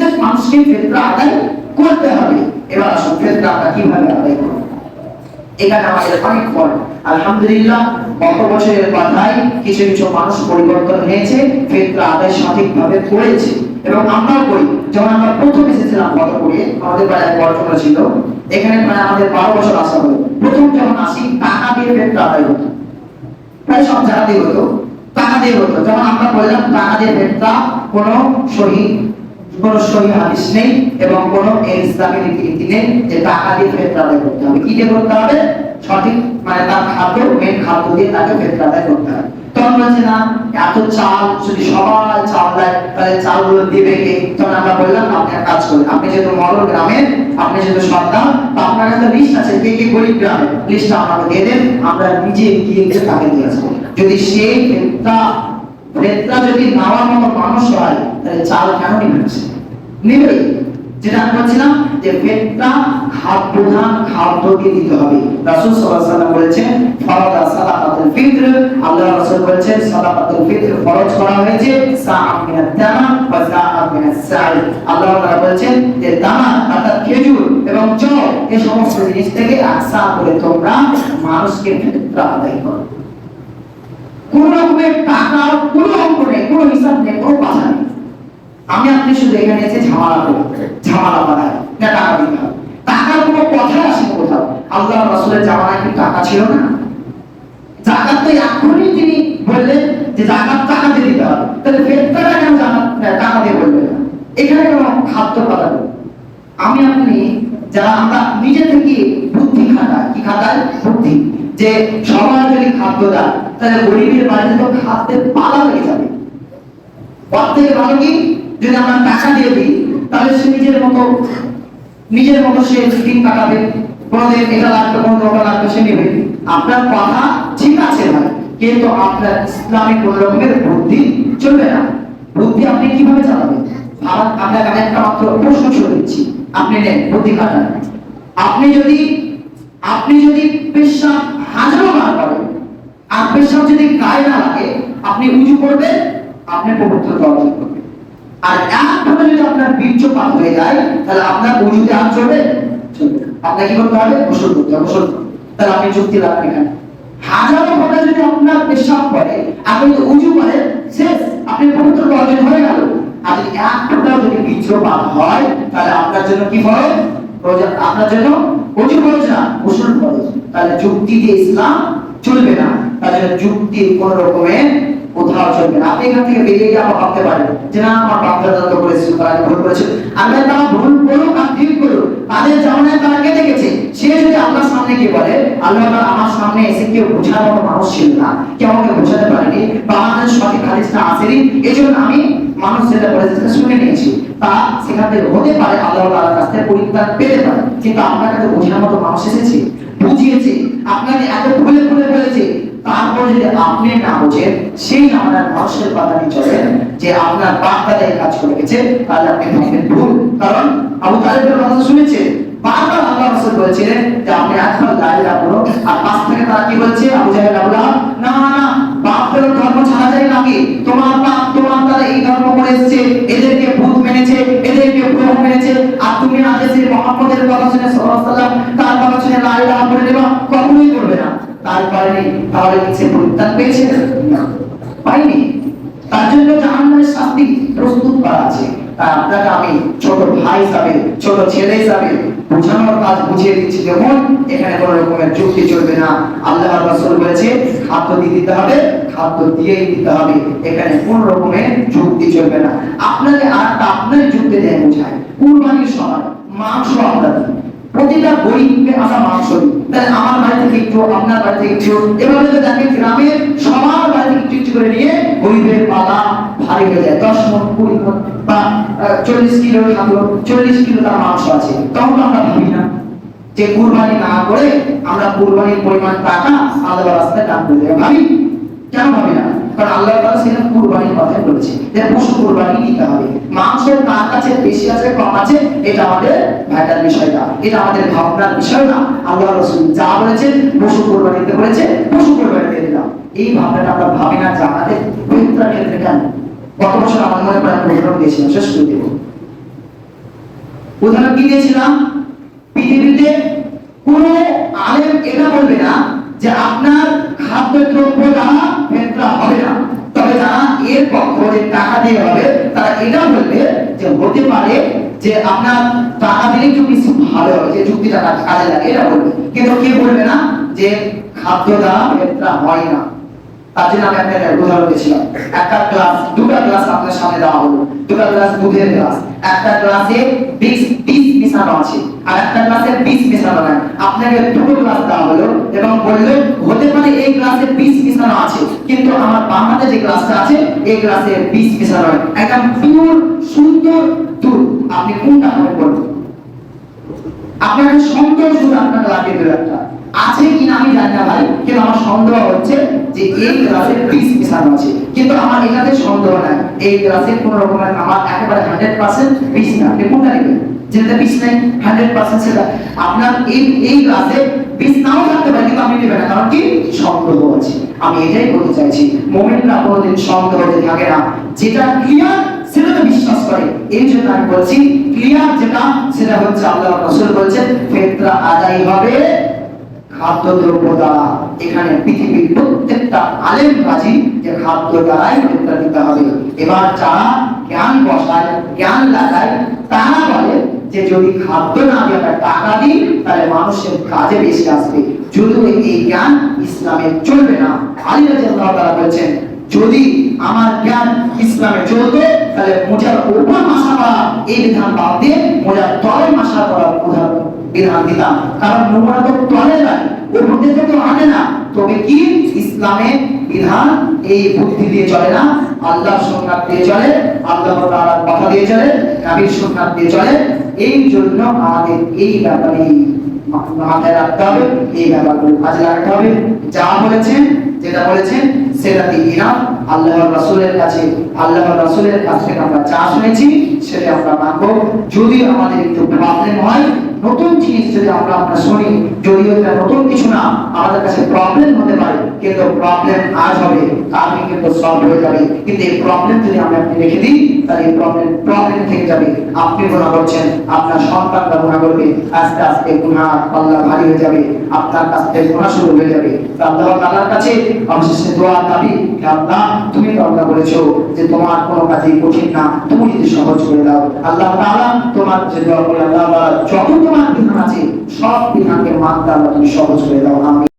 প্রত্যেক মানুষকে ফিতরা আদায় করতে হবে। এবার আসুন ফিতরা আমরা কিভাবে আদায় করব। এখানে আমাদের অনেক ফল আলহামদুলিল্লাহ গত বছরের কথায় কিছু কিছু মানুষ পরিবর্তন হয়েছে, ফিতরা আদায় সঠিকভাবে করেছে এবং আমরাও করি। যখন আমরা প্রথম এসেছিলাম বদরপুরে, আমাদের প্রায় 1 বছর ছিল, এখানে প্রায় আমাদের 12 বছর আসা হলো। প্রথম যখন আসি টাকা দিয়ে ফিতরা আদায় হতো, প্রায় সব জায়গাতেই হতো, টাকা দিয়ে হতো। যখন আমরা বললাম টাকা দিয়ে ফিতরা কোনো সহি হাদিস নেই এবং কোনো ইসলামী রীতিনীতি নেই যে টাকা দিয়ে ফিতরা আদায় করতে হবে। কি দিয়ে করতে হবে? সঠিক মানে তার খাদ্য, মেন খাদ্য দিয়ে তাকে ফিতরা আদায় করতে হবে। তখন বলছে না এত চাল যদি সবাই চাল দেয় তাহলে চালগুলো দিবে কে? তখন আমরা বললাম আপনি এক কাজ করেন, আপনি যেহেতু মরল গ্রামের, আপনি যেহেতু সর্দার, তো আপনার কাছে লিস্ট আছে কে কে গরিব গ্রামে, লিস্টটা আমাকে দিয়ে দেন, আমরা নিজে গিয়ে তাকে দিয়ে আসবো। যদি সে ফিতরা যদি নেওয়ার মতো মানুষ হয় তাহলে চাল কেন নিবে? যেটা আমি বলছিলাম যে ফিতরা প্রধান খাদ্য দিয়ে দিতে হবে। রাসূল সাল্লাল্লাহু আলাইহি ওয়াসাল্লাম বলেছেন ফরদা সাদাকাতুল ফিতর, আল্লাহ রাসূল বলেছেন সাদাকাতুল ফিতর ফরজ করা হয়েছে সাআম মিনাত তামাম ওয়া সাআম মিনাস সাই। আল্লাহ তাআলা বলেছেন যে দানা অর্থাৎ খেজুর এবং জব এই সমস্ত জিনিস থেকে আকসা করে তোমরা মানুষকে ফিতরা আদায় করো। কোন রকমের টাকার কোনো অঙ্ক নেই, কোনো হিসাব নেই, কোনো কথা নেই। আমি আপনি শুধু এখানে এসে ঝামেলা বাঁধায় না টাকা দিতে হবে, টাকার কোনো কথা আসে কোথাও। আল্লাহ রাসূলের জামানায় কি টাকা ছিল না? যাকাত তো এখনই তিনি বললেন যে যাকাত টাকা দিয়ে দিতে হবে, তাহলে ফিতরা কেন টাকা দিয়ে বললেন না? এখানে কোনো খাদ্য কথা নেই। আমি আপনি যারা আমরা নিজে থেকে বুদ্ধি খাটাই, কি খাটাই? বুদ্ধি, যে সবাই যদি খাদ্য দেয় তাহলে গরিবের বাড়িতে তো খাদ্যের পালা লেগে যাবে। তার থেকে ভালো কি যদি আমরা টাকা দিয়ে দিই, তাহলে সে নিজের মতো সে দিন কাটাবে, কোনোদিন এটা লাগবে কোনোদিন ওটা লাগবে সে নেবে। আপনার কথা ঠিক আছে ভাই, কিন্তু আপনার ইসলামিক কোন রকমের বুদ্ধি চলবে না। বুদ্ধি আপনি কিভাবে চালাবেন? আপনাকে আমি একটা মাত্র প্রশ্ন ছুড়ে দিচ্ছি, আপনি নেন বুদ্ধি খাটান। আপনি যদি পেশাব হাজারো বার করেন আর পেশাব যদি গায়ে না লাগে, আপনি উজু করবেন, আপনি পবিত্রতা অর্জন করবেন। আর একভাবে যদি আপনার বীর্যপাত হয়ে যায় তাহলে আপনার উজুতে হাত চলবে? চলবে না। আপনাকে কি করতে হবে? গোসল করতে হবে। গোসল তাহলে আপনি যুক্তি লাগবে এখানে। হাজারো ফোঁটা যদি আপনার পেশাব পড়ে, আপনি যদি উজু করেন, শেষ, আপনি পবিত্রতা অর্জন হয়ে গেল। আর যদি এক ফোঁটা যদি বীর্যপাত হয় তাহলে আপনার জন্য কি ফরজ? আপনার জন্য উজু ফরজ না, গোসল ফরজ। তাহলে যুক্তি দিয়ে ইসলাম চলবে না। তাহলে যুক্তির কোন রকমের কোথাও চলবে না। আপনি এখান থেকে বেরিয়ে গিয়ে আবার ভাবতে পারেন যে না আমার বাপ দাদা তো করেছিল, তারা ভুল করেছিল। আমি তারা ভুল করুক আর ঠিক করুক, তাদের জামানায় তারা কেটে গেছে। সে যদি আল্লাহর সামনে গিয়ে বলে আল্লাহ তাআলা আমার সামনে এসে কেউ বোঝার মতো মানুষ ছিল না, কেউ আমাকে বোঝাতে পারেনি, বা আমাদের সঠিক হাদিসটা আসেনি, এই জন্য আমি মানুষ যেটা বলেছে সেটা শুনে নিয়েছি, তা সেখান থেকে হতে পারে আল্লাহ তাআলার কাছ থেকে পরিত্রাণ পেতে পারে। কিন্তু আপনার কাছে বোঝার মতো মানুষ এসেছে, বুঝিয়েছে, আপনাকে এত খুলে খুলে বলেছে, তারপর যদি আপনি না বোঝেন, সেই আমাদের মানুষের কথা নিয়ে চলেন যে আপনার বাপ দাদা এই কাজ করে গেছে, তাহলে আপনি ভাববেন ভুল। কারণ আবু তালেবের কথা শুনেছে, বারবার আল্লাহ রাসূল বলেছিলেন যে আপনি একবার লা ইলাহা বলো, আর পাশ থেকে তারা কি বলছে? আবু জাহেল আবুলা, না না, বাপের ধর্ম ছাড়া যায় নাকি? তোমার বাপ তোমার দাদা এই ধর্ম করে এসেছে, এদেরকে ভূত মেনেছে, এদেরকে গ্রহ মেনেছে, আর তুমি আজ এসে মুহাম্মদের কথা শুনে সাল্লাল্লাহু আলাইহি ওয়াসাল্লাম তার কথা শুনে লা ইলাহা বলে দেবা? কখনোই করবে না। তারপরে তাহলে কিছু পরিত্রাণ পেয়েছে না? পাইনি। তার জন্য জাহান্নামের শাস্তি প্রস্তুত করা আছে। তাই আপনাকে আমি ছোট ভাই হিসাবে, ছোট ছেলে হিসাবে বোঝানোর কাজ বুঝিয়ে দিচ্ছি। দেখুন এখানে কোনো রকমের যুক্তি চলবে না। আল্লাহর রাসূল বলেছে খাদ্য দিয়ে দিতে হবে, খাদ্য দিয়েই দিতে হবে, এখানে কোনো রকমের যুক্তি চলবে না। আপনাকে আপনার যুক্তি দেয় বোঝায় কুরবানির সময় মাংস আমরা দিই, প্রতিটা গরিবকে আমরা মাংস দিই, তাহলে আমার বাড়ি থেকে একটু, আপনার বাড়ি থেকে একটু, এভাবে তো দেখেন গ্রামের সবার বাড়ি থেকে একটু একটু করে নিয়ে গরিবের পালা ভারী হয়ে যায়। 10 মণ 20 মণ বা 40 কিলো থাকলো, 40 কিলো তার মাংস আছে, তখন আমরা ভাবি না যে কুরবানি না করে আমরা কুরবানির পরিমাণ টাকা আল্লাহর রাস্তায় দান করে দেব? ভাবি কেন ভাবি না? কারণ আল্লাহ তাআলা সেটা কুরবানির কথা বলেছে যে পশু কুরবানি দিতে হবে। মাংস কার কাছে বেশি আছে কম আছে এটা আমাদের ভাইটার বিষয় না, এটা আমাদের ভাবনার বিষয় না। আল্লাহ রাসূল যা বলেছেন পশু কুরবানি দিতে বলেছে, পশু কুরবানি দিয়ে দিলাম। এই ভাবনাটা আমরা ভাবি না যে আমাদের পবিত্র ক্ষেত্রে কেন? গত বছর আমার মনে প্রায় প্রোগ্রাম দিয়েছিলাম, শেষ করে দেব। উদাহরণ কি দিয়েছিলাম, পৃথিবীতে কোন আলেম এটা বলবে না যে আপনার খাদ্যদ্রব্য দ্বারা ফেতরা হবে না, তবে যারা এর পক্ষে টাকা দিয়ে হবে তারা এটা বলবে যে হতে পারে যে আপনার টাকা দিলে একটু কিছু ভালো হবে, যে যুক্তিটা কাজে লাগে এটা বলবে। কিন্তু কে বলবে না যে খাদ্য দ্বারা ফেতরা হয় না। তার জন্য আমি আপনাদের উদাহরণ দিয়েছিলাম, একটা গ্লাস, দুটো গ্লাস আপনার সামনে দেওয়া হলো, দুটো গ্লাস দুধের গ্লাস, একটা গ্লাসে বিষ মিশানো আছে আর একটা গ্লাসে বিষ মিশানো নাই। আপনাকে দুটো গ্লাস দেওয়া হলো এবং বললো হতে পারে এই গ্লাসে বিষ মিশানো আছে, কিন্তু আমার বাম হাতে যে গ্লাসটা আছে এই গ্লাসে বিষ মিশানো হয়, একদম পিওর সুন্দর দুধ। আপনি কোনটা মনে করবেন? আপনার সন্দেহ শুধু আপনাকে লাগিয়ে দেবে একটা আছে কিনা আমি জানি না ভাই, কিন্তু আমার সন্দেহ হচ্ছে যে এই গ্লাসে বিষ মিশানো আছে, কিন্তু আমার এটাতে সন্দেহ নাই এই গ্লাসে কোন রকমের আমার একেবারে 100% বিষ না। আপনি কোনটা নেবেন? যেটা বিষ নাই 100% সেটা আপনার এই গ্লাসে বিষ নাও থাকতে পারে, কিন্তু আমি নেবেন না, কারণ কি সন্দেহ আছে। আমি এটাই বলতে চাইছি মুমিনরা কোনোদিন সন্দেহতে থাকে না, যেটা ক্লিয়ার সেটাতে বিশ্বাস করে। এই জন্য আমি বলছি ক্লিয়ার যেটা সেটা হচ্ছে আল্লাহর রাসূল বলেছেন ফিতরা আদায় হবে খাদ্যদ্রব্য দ্বারা। এখানে পৃথিবীর প্রত্যেকটা আলেম রাজি যে খাদ্য দ্বারাই ফিতরা দিতে হবে। এবার যারা জ্ঞান বসায়, জ্ঞান লাগায়, তারা বলে যে যদি খাদ্য না দিয়ে আমরা টাকা দিই তাহলে মানুষের কাজে বেশি আসবে। যদিও এই জ্ঞান ইসলামে চলবে না। আলী রাদিয়াল্লাহু তাআলা বলেছেন যদি আমার জ্ঞান ইসলামে চলতো তাহলে মোজার উপর মাসা করা এই বিধান বাদ দিয়ে মোজার তলে মাসা করার বিধান দিতাম, কারণ নোংরা তো তলে যায়, উপর দিয়ে তো আনে না। তবে কি ইসলামের বিধান এই বুদ্ধি দিয়ে চলে না, আল্লাহর সুন্নাত দিয়ে চলে, আল্লাহ তাআলার কথা দিয়ে চলে, নবীর সুন্নাত দিয়ে চলে। এই জন্য আমাদের এই ব্যাপারে মাথায় রাখতে হবে, এই ব্যাপারগুলো কাজে লাগাতে হবে। যা বলেছেন, যেটা বলেছেন সেটা দিয়ে না, আল্লাহর রাসূলের কাছে, আল্লাহর রাসূলের কাছ থেকে আমরা যা শুনেছি সেটা আমরা মানবো। যদি আমাদের একটু প্রবলেম হয়, নতুন জিনিস যদি আমরা শুনি, যদিও এটা নতুন কিছু না, আমাদের কাছে প্রবলেম হতে পারে, কিন্তু প্রবলেম আজ হবে কালকে কিন্তু সলভ হয়ে যাবে। কিন্তু এই প্রবলেম যদি আমরা রেখে দিই তাহলে এই প্রবলেম থেকে যাবে। আপনি গুনাহ করছেন, আপনার সন্তানরা গুনাহ করবে, আস্তে আস্তে গুনাহ পাল্লা ভারী হয়ে যাবে, আপনার কাছ থেকে গুনাহ শুরু হয়ে যাবে। আল্লাহ তাআলার কাছে অবশেষে দোয়া দাবি, হে আল্লাহ তুমি তো আল্লাহ বলেছো যে তোমার কোনো কাজই কঠিন না, তুমি যদি সহজ করে দাও। আল্লাহ তাআলা তোমার কাছে দোয়া করি, আল্লাহ যত তোমার বিধান আছে সব বিধানকে মানতে আল্লাহ তুমি সহজ করে দাও। আমিন।